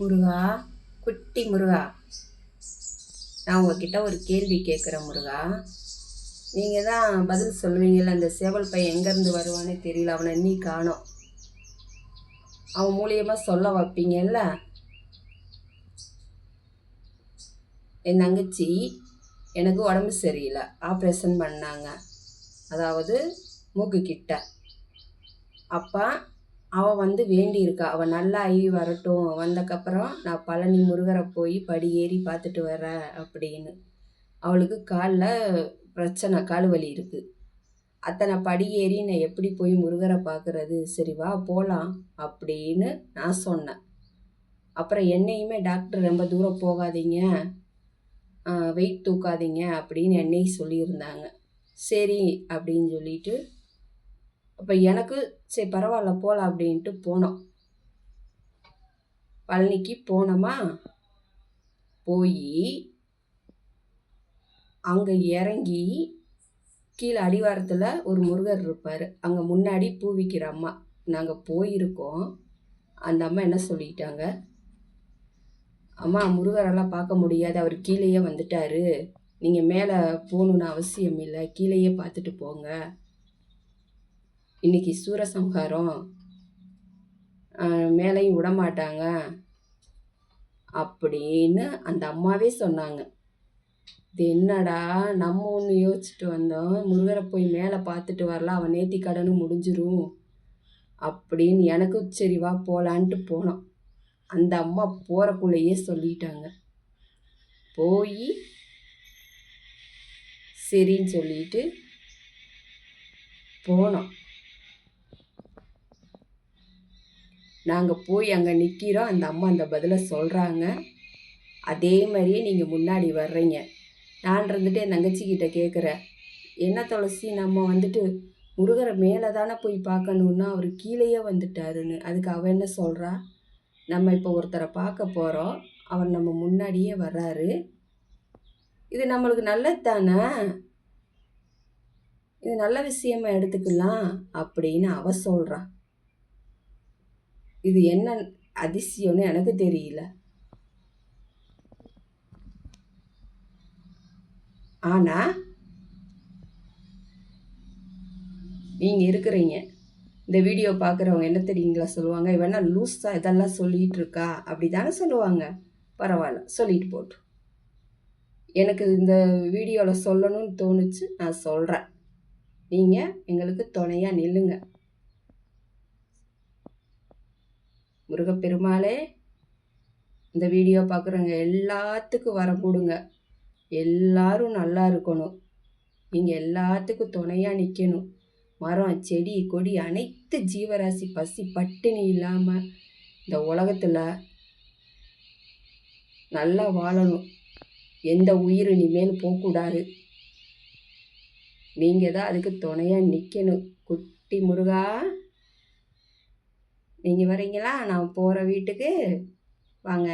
முருகா, குட்டி முருகா, நான் உங்ககிட்ட ஒரு கேள்வி கேட்குறேன் முருகா. நீங்கள் தான் பதில் சொல்லுவீங்கள்ல, அந்த சேவல் பையன் எங்கேருந்து வருவானே தெரியல, அவனை நீ காணோம். அவன் மூலியமாக சொல்ல வைப்பீங்கல்ல. என் தங்கச்சி எனக்கு உடம்பு சரியில்லை, ஆப்ரேஷன் பண்ணாங்க, அதாவது மூக்கு கிட்ட. அப்போ அவள் வந்து வேண்டியிருக்கா, அவள் நல்லா ஆகி வரட்டும், வந்தக்கப்புறம் நான் பழனி முருகரை போய் படி ஏறி பார்த்துட்டு வரேன் அப்படின்னு. அவளுக்கு காலில் பிரச்சனை, கால் வலி இருக்குது. அத்தனை படி ஏறி நான் எப்படி போய் முருகரை பார்க்குறது, சரி வா போகலாம் அப்படின்னு நான் சொன்னேன். அப்புறம் என்னையுமே டாக்டர் ரொம்ப தூரம் போகாதீங்க, வெயிட் தூக்காதீங்க அப்படின்னு என்னையும் சொல்லியிருந்தாங்க. சரி அப்படின்னு சொல்லிட்டு அப்போ எனக்கு சரி பரவாயில்ல போகலாம் அப்படின்ட்டு போனோம். பழனிக்கு போனோமா, போய் அங்கே இறங்கி கீழே அடிவாரத்தில் ஒரு முருகர் இருப்பார். அங்கே முன்னாடி பூ விற்கிற அம்மா, நாங்கள் போயிருக்கோம். அந்த அம்மா என்ன சொல்லிட்டாங்க, அம்மா முருகரெல்லாம் பார்க்க முடியாது, அவர் கீழேயே வந்துட்டார், நீங்கள் மேலே போகணுன்னு அவசியம் இல்லை, கீழேயே பார்த்துட்டு போங்க, இன்றைக்கி சூரசம்ஹாரம், மேலேயும் விடமாட்டாங்க அப்படின்னு அந்த அம்மாவே சொன்னாங்க. இது என்னடா, நம்ம ஒன்று யோசிச்சுட்டு வந்தோம், முருகரை போய் மேலே பார்த்துட்டு வரலாம், அவன் நேர்த்தி கடனும் முடிஞ்சிரும் அப்படின்னு எனக்கு சரி வா போகலான்ட்டு போனோம். அந்த அம்மா போகிறக்குள்ளேயே சொல்லிட்டாங்க. போய் சரின்னு சொல்லிட்டு போனோம். நாங்கள் போய் அங்கே நிற்கிறோம். அந்த அம்மா அந்த பதிலை சொல்கிறாங்க. அதே மாதிரியே நீங்கள் முன்னாடி வர்றீங்க. நான் இருந்துட்டு என் தங்கச்சிக்கிட்ட கேட்குறேன், என்ன துளசி, நம்ம வந்துட்டு முருகரை மேலே தானே போய் பார்க்கணுன்னா அவர் கீழேயே வந்துட்டாருன்னு. அதுக்கு அவன் என்ன சொல்கிறா, நம்ம இப்போ ஒருத்தரை பார்க்க போகிறோம், அவர் நம்ம முன்னாடியே வர்றாரு, இது நம்மளுக்கு நல்லது தானே, இது நல்ல விஷயமா எடுத்துக்கலாம் அப்படின்னு அவ சொல்கிறா. இது என்ன அதிசயம்னு எனக்கு தெரியல. ஆனால் நீங்கள் இருக்கிறீங்க, இந்த வீடியோ பார்க்குறவங்க என்ன தெரியுங்களா சொல்லுவாங்க, இவனா லூஸாக இதெல்லாம் சொல்லிகிட்டு இருக்கா அப்படி தானே சொல்லுவாங்க. பரவாயில்ல, சொல்லிட்டு போட்டு. எனக்கு இந்த வீடியோவில் சொல்லணும்னு தோணுச்சு, நான் சொல்கிறேன். நீங்கள் எங்களுக்கு துணையாக நில்லுங்க. முருகப்பெருமாளே, இந்த வீடியோ பார்க்குறவங்க எல்லாத்துக்கும் வர கொடுங்க, எல்லாரும் நல்லா இருக்கணும், நீங்கள் எல்லாத்துக்கும் துணையாக நிற்கணும். மரம் செடி கொடி அனைத்து ஜீவராசி பசி பட்டினி இல்லாமல் இந்த உலகத்தில் நல்லா வாழணும். எந்த உயிர் இனிமேல் போகக்கூடாது. நீங்கள் தான் அதுக்கு துணையாக நிற்கணும். குட்டி முருகா, நீங்கள் வரீங்களா? நான் போகிற வீட்டுக்கு வாங்க.